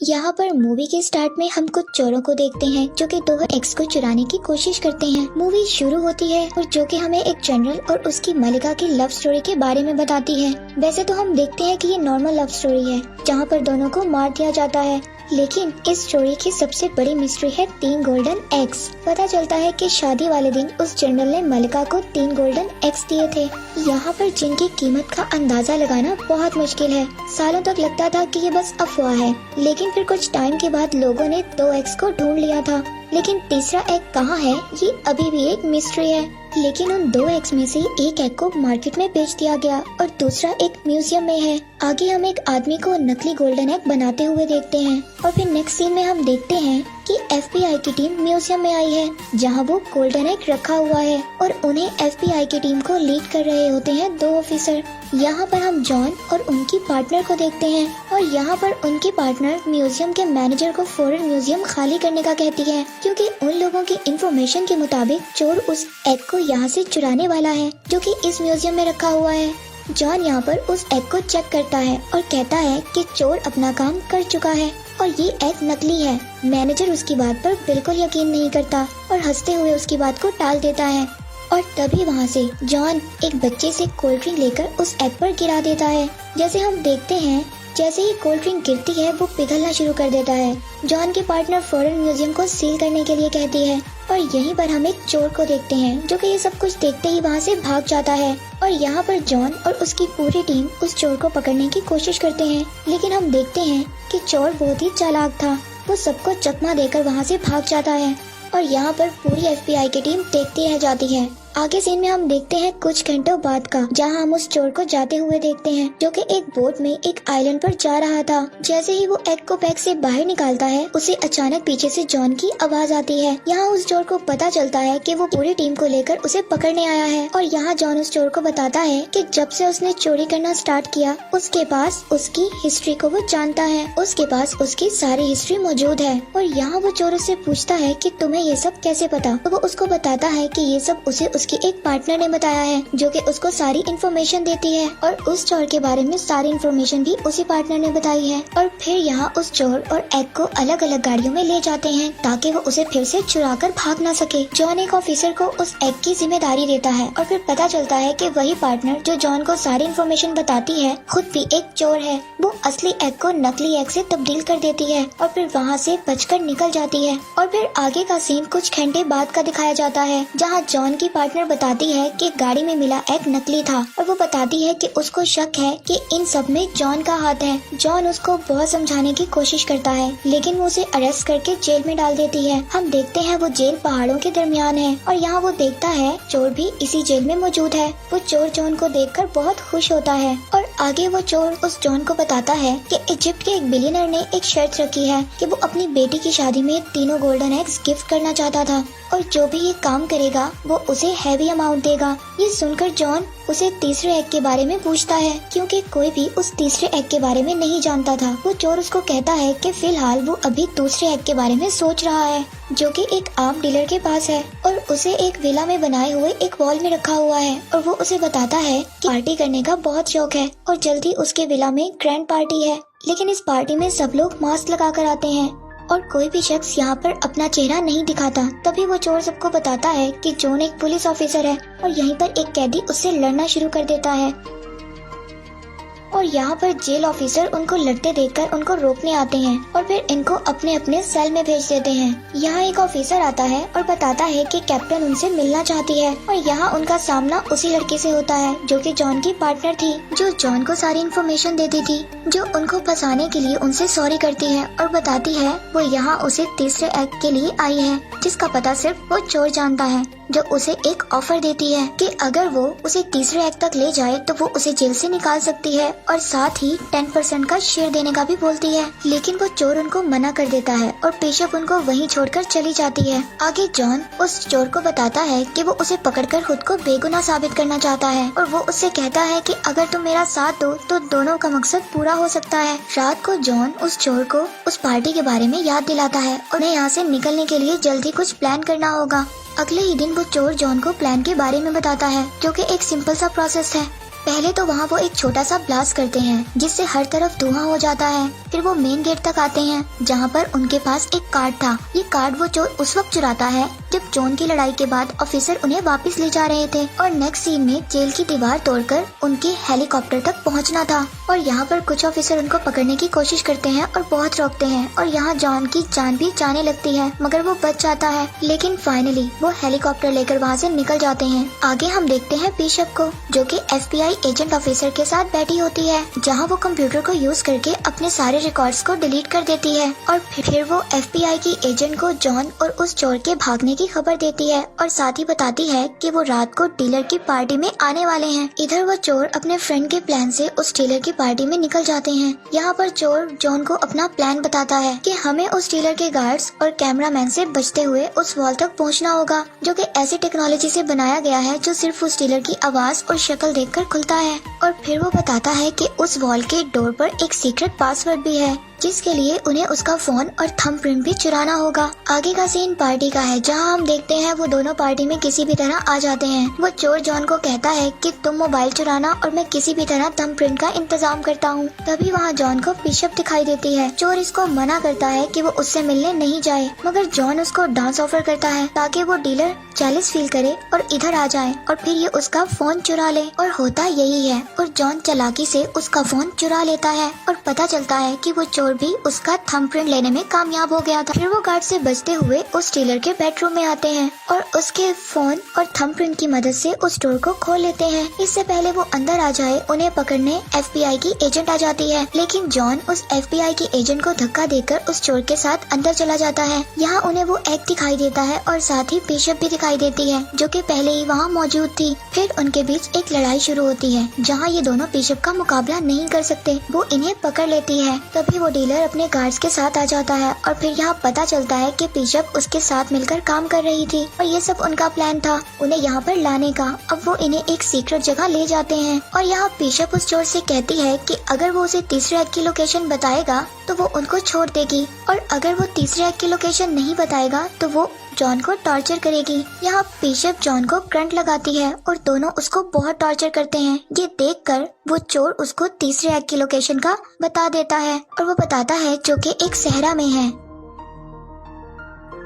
यहाँ पर मूवी के स्टार्ट में हम कुछ चोरों को देखते हैं जो कि दो एक्स को चुराने की कोशिश करते हैं। मूवी शुरू होती है और जो कि हमें एक जनरल और उसकी मलिका की लव स्टोरी के बारे में बताती है। वैसे तो हम देखते हैं कि ये नॉर्मल लव स्टोरी है जहाँ पर दोनों को मार दिया जाता है, लेकिन इस स्टोरी की सबसे बड़ी मिस्ट्री है 3 गोल्डन एग्स। पता चलता है कि शादी वाले दिन उस जनरल ने मलिका को 3 गोल्डन एग्स दिए थे। यहाँ पर जिनकी कीमत का अंदाजा लगाना बहुत मुश्किल है। सालों तक लगता था कि ये बस अफवाह है, लेकिन फिर कुछ टाइम के बाद लोगों ने 2 एग्स को ढूंढ लिया था, लेकिन तीसरा एग कहाँ है ये अभी भी एक मिस्ट्री है। लेकिन उन 2 एग्स में से एक एग को मार्केट में बेच दिया गया और दूसरा एक म्यूजियम में है। आगे हम एक आदमी को नकली गोल्डन एग बनाते हुए देखते हैं और फिर नेक्स्ट सीन में हम देखते हैं कि FBI की टीम म्यूजियम में आई है जहां वो गोल्डन एग रखा हुआ है और उन्हें FBI की टीम को लीड कर रहे होते हैं 2 ऑफिसर। यहाँ पर हम जॉन और उनकी पार्टनर को देखते हैं और यहाँ पर उनकी पार्टनर म्यूजियम के मैनेजर को फौरन म्यूजियम खाली करने का कहती है, क्योंकि उन लोगों की इंफॉर्मेशन के मुताबिक चोर उस एग को यहाँ से चुराने वाला है जो कि इस म्यूजियम में रखा हुआ है। जॉन यहाँ पर उस एग को चेक करता है और कहता है कि चोर अपना काम कर चुका है और ये एग नकली है। मैनेजर उसकी बात पर बिल्कुल यकीन नहीं करता और हंसते हुए उसकी बात को टाल देता है और तभी वहाँ से जॉन एक बच्चे से कोल्ड ड्रिंक लेकर उस एग पर गिरा देता है। जैसे हम देखते हैं जैसे ही कोल्ड ड्रिंक गिरती है वो पिघलना शुरू कर देता है। जॉन की पार्टनर फौरन म्यूजियम को सील करने के लिए कहती है और यहीं पर हम एक चोर को देखते हैं जो कि ये सब कुछ देखते ही वहाँ से भाग जाता है और यहाँ पर जॉन और उसकी पूरी टीम उस चोर को पकड़ने की कोशिश करते हैं, लेकिन हम देखते हैं कि चोर बहुत ही चालाक था। वो सबको चकमा देकर वहाँ से भाग जाता है और यहाँ पर पूरी FBI की टीम देखती रह जाती है। आगे सीन में हम देखते हैं कुछ घंटों बाद का, जहां हम उस चोर को जाते हुए देखते हैं जो कि एक बोट में एक आइलैंड पर जा रहा था। जैसे ही वो एग को बैग से बाहर निकालता है उसे अचानक पीछे से जॉन की आवाज आती है। यहाँ उस चोर को पता चलता है कि वो पूरी टीम को लेकर उसे पकड़ने आया है और यहाँ जॉन उस चोर को बताता है कि जब से उसने चोरी करना स्टार्ट किया उसके पास उसकी हिस्ट्री को वो जानता है, उसके पास उसकी सारी हिस्ट्री मौजूद है। और यहाँ वो चोर उससे पूछता है कि तुम्हें ये सब कैसे पता, तो वो उसको बताता है कि ये सब उसे उसकी एक पार्टनर ने बताया है जो कि उसको सारी इन्फॉर्मेशन देती है और उस चोर के बारे में सारी इन्फॉर्मेशन भी उसी पार्टनर ने बताई है। और फिर यहाँ उस चोर और एग को अलग अलग गाड़ियों में ले जाते हैं ताकि वो उसे फिर से चुरा कर भाग ना सके। जॉन एक ऑफिसर को उस एग की जिम्मेदारी देता है और फिर पता चलता है कि वही पार्टनर जो जॉन को सारी इन्फॉर्मेशन बताती है खुद भी एक चोर है। वो असली एग को नकली एग से तब्दील कर देती है और फिर वहाँ से बचकर निकल जाती है। और फिर आगे का सीन कुछ घंटे बाद का दिखाया जाता है जहाँ जॉन की पार्टनर बताती है कि गाड़ी में मिला एग नकली था और वो बताती है कि उसको शक है कि इन सब में जॉन का हाथ है। जॉन उसको बहुत समझाने की कोशिश करता है लेकिन वो उसे अरेस्ट करके जेल में डाल देती है। हम देखते हैं वो जेल पहाड़ों के दरमियान है और यहाँ वो देखता है चोर भी इसी जेल में मौजूद है। वो चोर जॉन को देखकर बहुत खुश होता है और आगे वो चोर उस जॉन को बताता है कि इजिप्ट के एक बिलियनर ने एक शर्त रखी है कि वो अपनी बेटी की शादी में 3 गोल्डन एग्स गिफ्ट करना चाहता था और जो भी ये काम करेगा वो उसे हैवी अमाउंट देगा। ये सुनकर जॉन उसे तीसरे एग के बारे में पूछता है क्योंकि कोई भी उस तीसरे एग के बारे में नहीं जानता था। वो चोर उसको कहता है कि फिलहाल वो अभी दूसरे एग के बारे में सोच रहा है जो कि एक आर्म डीलर के पास है और उसे एक विला में बनाए हुए एक वॉल में रखा हुआ है। और वो उसे बताता है कि पार्टी करने का बहुत शौक है और जल्दी उसके विला में ग्रैंड पार्टी है, लेकिन इस पार्टी में सब लोग मास्क लगा कर आते हैं और कोई भी शख्स यहाँ पर अपना चेहरा नहीं दिखाता। तभी वो चोर सबको बताता है कि जॉन एक पुलिस ऑफिसर है और यहीं पर एक कैदी उससे लड़ना शुरू कर देता है और यहाँ पर जेल ऑफिसर उनको लड़ते देखकर उनको रोकने आते हैं और फिर इनको अपने अपने सेल में भेज देते हैं। यहाँ एक ऑफिसर आता है और बताता है कि कैप्टन उनसे मिलना चाहती है और यहाँ उनका सामना उसी लड़की से होता है जो कि जॉन की पार्टनर थी, जो जॉन को सारी इन्फॉर्मेशन देती थी, जो उनको फंसाने के लिए उनसे सॉरी करती है और बताती है वो यहाँ उसे तीसरे एग के लिए आई है जिसका पता सिर्फ वो चोर जानता है, जो उसे एक ऑफर देती है कि अगर वो उसे तीसरे एग तक ले जाए तो वो उसे जेल से निकाल सकती है और साथ ही 10% का शेयर देने का भी बोलती है। लेकिन वो चोर उनको मना कर देता है और पेशक उनको वहीं छोड़कर चली जाती है। आगे जॉन उस चोर को बताता है कि वो उसे पकड़कर खुद को बेगुनाह साबित करना चाहता है और वो उससे कहता है कि अगर तुम मेरा साथ दो तो दोनों का मकसद पूरा हो सकता है। रात को जॉन उस चोर को उस पार्टी के बारे में याद दिलाता है और उन्हें यहाँ से निकलने के लिए जल्दी कुछ प्लान करना होगा। अगले ही दिन वो चोर जॉन को प्लान के बारे में बताता है जो कि एक सिंपल सा प्रोसेस है पहले तो वहाँ वो एक छोटा सा ब्लास्ट करते हैं जिससे हर तरफ धुआं हो जाता है। फिर वो मेन गेट तक आते हैं जहाँ पर उनके पास एक कार्ड था। ये कार्ड वो चोर उस वक्त चुराता है जब जॉन की लड़ाई के बाद ऑफिसर उन्हें वापस ले जा रहे थे और नेक्स्ट सीन में जेल की दीवार तोड़कर उनके हेलीकॉप्टर तक पहुँचना था। और यहाँ पर कुछ ऑफिसर उनको पकड़ने की कोशिश करते हैं और बहुत रोकते हैं और यहाँ जॉन की जान भी जाने लगती है मगर वो बच जाता है। लेकिन फाइनली वो हेलीकॉप्टर लेकर वहाँ से निकल जाते हैं। आगे हम देखते हैं बिशप को जो कि FBI एजेंट ऑफिसर के साथ बैठी होती है जहाँ वो कंप्यूटर को यूज करके अपने सारे रिकॉर्ड्स को डिलीट कर देती है और फिर वो FBI की एजेंट को जॉन और उस चोर के भागने की खबर देती है और साथ ही बताती है कि वो रात को डीलर की पार्टी में आने वाले हैं। इधर वो चोर अपने फ्रेंड के प्लान से उस डीलर की पार्टी में निकल जाते हैं। यहाँ पर चोर जॉन को अपना प्लान बताता है कि हमें उस डीलर के गार्ड्स और कैमरामैन से बचते हुए उस वॉल तक पहुँचना होगा जो कि ऐसी टेक्नोलॉजी से बनाया गया है जो सिर्फ उस डीलर की आवाज और शक्ल देखकर खुलता है। और फिर वो बताता है कि उस वॉल के डोर पर एक सीक्रेट पासवर्ड भी है जिसके लिए उन्हें उसका फोन और थंबप्रिंट भी चुराना होगा। आगे का सीन पार्टी का है जहां हम देखते हैं वो दोनों पार्टी में किसी भी तरह आ जाते हैं। वो चोर जॉन को कहता है कि तुम मोबाइल चुराना और मैं किसी भी तरह थंबप्रिंट का इंतजाम करता हूँ। तभी वहाँ जॉन को बिशप दिखाई देती है। चोर इसको मना करता है कि वो उससे मिलने नहीं जाए मगर जॉन उसको डांस ऑफर करता है ताकि वो डीलर जेलस फील करे और इधर आ जाए और फिर ये उसका फोन चुरा ले। और होता यही है और जॉन चालाकी से उसका फोन चुरा लेता है और पता चलता है कि वो चोर भी उसका थंबप्रिंट लेने में कामयाब हो गया था। फिर वो गार्ड से बचते हुए उस डीलर के बेडरूम में आते हैं और उसके फोन और थंबप्रिंट की मदद से उस डोर को खोल लेते हैं। इससे पहले वो अंदर आ जाए उन्हें पकड़ने FBI की एजेंट आ जाती है लेकिन जॉन उस FBI की एजेंट को धक्का देकर उस चोर के साथ अंदर चला जाता है। यहाँ उन्हें वो एग दिखाई देता है और साथ ही बिशप भी दिखाई देती है जो कि पहले ही वहाँ मौजूद थी। फिर उनके बीच एक लड़ाई शुरू होती है जहाँ ये दोनों बिशप का मुकाबला नहीं कर सकते। वो इन्हें पकड़ लेती है। तभी वो डीलर अपने गार्ड्स के साथ आ जाता है और फिर यहाँ पता चलता है कि बिशप उसके साथ मिलकर काम कर रही थी और ये सब उनका प्लान था उन्हें यहाँ पर लाने का। अब वो इन्हें एक सीक्रेट जगह ले जाते हैं और यहाँ बिशप उस चोर से कहती है कि अगर वो उसे तीसरे एग की लोकेशन बताएगा तो वो उनको छोड़ देगी और अगर वो तीसरे एग की लोकेशन नहीं बताएगा तो वो जॉन को टॉर्चर करेगी। यहाँ बिशप जॉन को करंट लगाती है और दोनों उसको बहुत टॉर्चर करते हैं। ये देखकर वो चोर उसको तीसरे एग की लोकेशन का बता देता है और वो बताता है जो कि एक सहरा में है।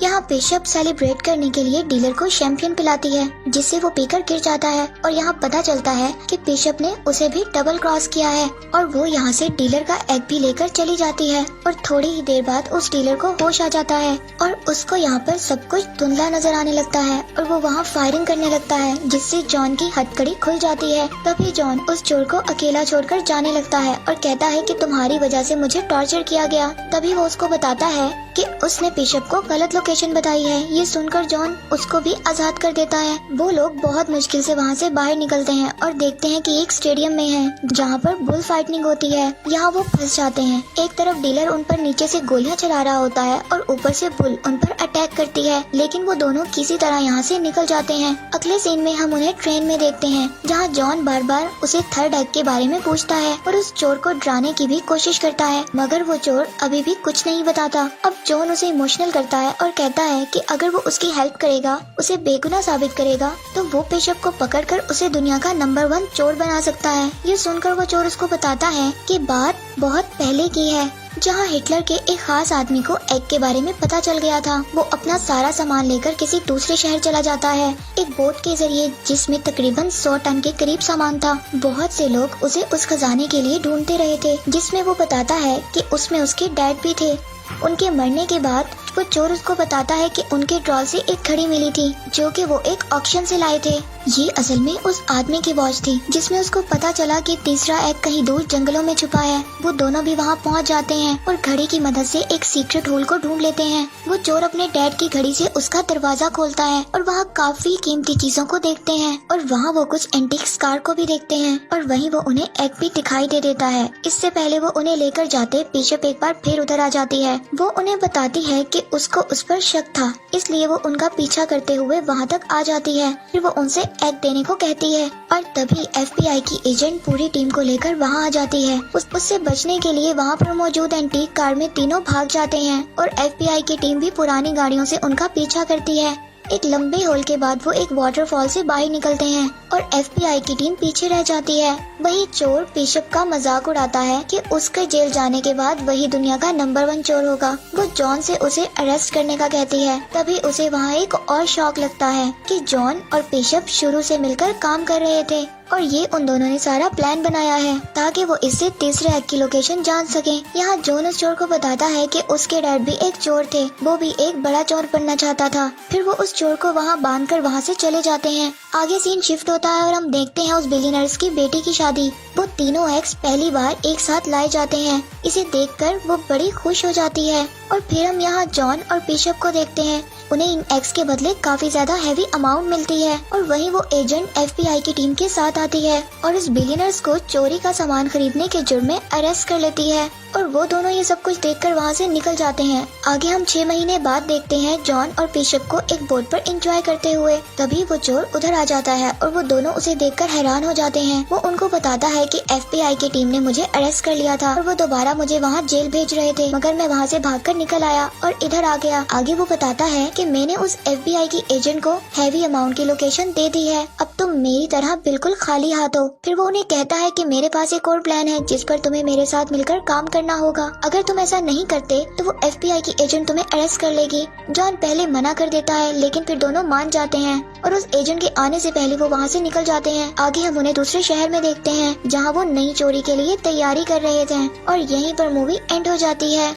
यहाँ बिशप सेलिब्रेट करने के लिए डीलर को शैंपियन पिलाती है जिससे वो पीकर गिर जाता है और यहाँ पता चलता है कि बिशप ने उसे भी डबल क्रॉस किया है और वो यहाँ से डीलर का एग भी लेकर चली जाती है और थोड़ी ही देर बाद उस डीलर को होश आ जाता है और उसको यहाँ पर सब कुछ धुंधला नजर आने लगता है और वो वहाँ फायरिंग करने लगता है जिससे जॉन की हथकड़ी खुल जाती है। तभी जॉन उस चोर को अकेला छोड़कर जाने लगता है और कहता है कि तुम्हारी वजह से मुझे टॉर्चर किया गया। तभी वो उसको बताता है कि उसने बिशप को गलत लोकेशन बताई है। ये सुनकर जॉन उसको भी आजाद कर देता है। वो लोग बहुत मुश्किल से वहाँ से बाहर निकलते हैं और देखते हैं कि एक स्टेडियम में है जहाँ पर बुल फाइटिंग होती है। यहाँ वो फंस जाते हैं। एक तरफ डीलर उन पर नीचे से गोलियां चला रहा होता है और ऊपर से बुल उन पर अटैक करती है लेकिन वो दोनों किसी तरह यहाँ से निकल जाते हैं। अगले सीन में हम उन्हें ट्रेन में देखते हैं जहाँ जॉन बार बार उसे थर्ड एग के बारे में पूछता है और उस चोर को डराने की भी कोशिश करता है मगर वो चोर अभी भी कुछ नहीं बताता। अब जॉन उसे इमोशनल करता है और कहता है कि अगर वो उसकी हेल्प करेगा, उसे बेगुनाह साबित करेगा तो वो बिशप को पकड़कर उसे दुनिया का नंबर 1 चोर बना सकता है। ये सुनकर वो चोर उसको बताता है कि बात बहुत पहले की है जहाँ हिटलर के एक खास आदमी को एग के बारे में पता चल गया था। वो अपना सारा सामान लेकर किसी दूसरे शहर चला जाता है एक बोट के जरिए जिसमें तकरीबन 100 टन के करीब सामान था। बहुत से लोग उसे उस खजाने के लिए ढूंढते रहे थे जिसमें वो बताता है कि उसमें उसके डैड भी थे। उनके मरने के बाद वो चोर उसको बताता है कि उनके ट्रॉल से एक घड़ी मिली थी जो कि वो एक ऑक्शन से लाए थे। ये असल में उस आदमी की वॉच थी जिसमें उसको पता चला कि तीसरा एग कहीं दूर जंगलों में छुपा है। वो दोनों भी वहाँ पहुँच जाते हैं और घड़ी की मदद से एक सीक्रेट होल को ढूंढ लेते हैं। वो चोर अपने डैड की घड़ी से उसका दरवाजा खोलता है और वहाँ काफी कीमती चीजों को देखते हैं और वहाँ वो कुछ एंटीक कार को भी देखते हैं और वहीं वो उन्हें एग भी दिखाई दे देता है। इससे पहले वो उन्हें लेकर जाते बिशप एक बार फिर उधर आ जाती है। वो उन्हें बताती है कि उसको उस पर शक था इसलिए वो उनका पीछा करते हुए वहाँ तक आ जाती है। फिर वो उनसे एग देने को कहती है और तभी FBI की एजेंट पूरी टीम को लेकर वहाँ आ जाती है। उससे बचने के लिए वहाँ पर मौजूद एंटीक कार में तीनों भाग जाते हैं और FBI की टीम भी पुरानी गाड़ियों से उनका पीछा करती है। एक लंबे होल के बाद वो एक वाटरफॉल से बाहर निकलते हैं और FBI की टीम पीछे रह जाती है। वही चोर बिशप का मजाक उड़ाता है कि उसके जेल जाने के बाद वही दुनिया का नंबर 1 चोर होगा। वो जॉन से उसे अरेस्ट करने का कहती है। तभी उसे वहाँ एक और शॉक लगता है कि जॉन और बिशप शुरू से मिलकर काम कर रहे थे और ये उन दोनों ने सारा प्लान बनाया है ताकि वो इससे तीसरे एक्ट की लोकेशन जान सके। यहाँ जॉन उस चोर को बताता है कि उसके डैड भी एक चोर थे, वो भी एक बड़ा चोर बनना चाहता था। फिर वो उस चोर को वहाँ बांधकर वहाँ से चले जाते हैं। आगे सीन शिफ्ट होता है और हम देखते हैं उस बिलियनर्स की बेटी की शादी। वो तीनों एक्स पहली बार एक साथ लाए जाते हैं। इसे देखकर वो बड़ी खुश हो जाती है और फिर हम यहाँ जॉन और बिशप को देखते हैं। उन्हें इन एक्स के बदले काफी ज्यादा हैवी अमाउंट मिलती है और वहीं वो एजेंट FBI की टीम के साथ आती है और इस बिलियनर्स को चोरी का सामान खरीदने के जुर्म में अरेस्ट कर लेती है और वो दोनों ये सब कुछ देखकर वहाँ से निकल जाते हैं। आगे हम 6 महीने बाद देखते हैं जॉन और बिशप को एक बोट पर एंजॉय करते हुए। तभी वो चोर उधर आ जाता है और वो दोनों उसे देखकर हैरान हो जाते हैं। वो उनको बताता है कि FBI की टीम ने मुझे अरेस्ट कर लिया था और वो दोबारा मुझे वहाँ जेल भेज रहे थे, मगर मैं वहाँ से भागकर निकल आया और इधर आ गया। आगे वो बताता है कि मैंने उस FBI की एजेंट को हैवी अमाउंट की लोकेशन दे दी है, अब तुम मेरी तरह बिल्कुल खाली हाथ हो। फिर वो उन्हें कहता है कि मेरे पास एक और प्लान है जिस पर तुम्हें मेरे साथ मिलकर काम करना होगा। अगर तुम ऐसा नहीं करते तो वो FBI की एजेंट तुम्हें अरेस्ट कर लेगी। जॉन पहले मना कर देता है लेकिन फिर दोनों मान जाते हैं और उस एजेंट के आने से पहले वो वहाँ से निकल जाते हैं। आगे हम उन्हें दूसरे शहर में देखते हैं जहाँ वो नई चोरी के लिए तैयारी कर रहे थे और यहीं पर मूवी एंड हो जाती है।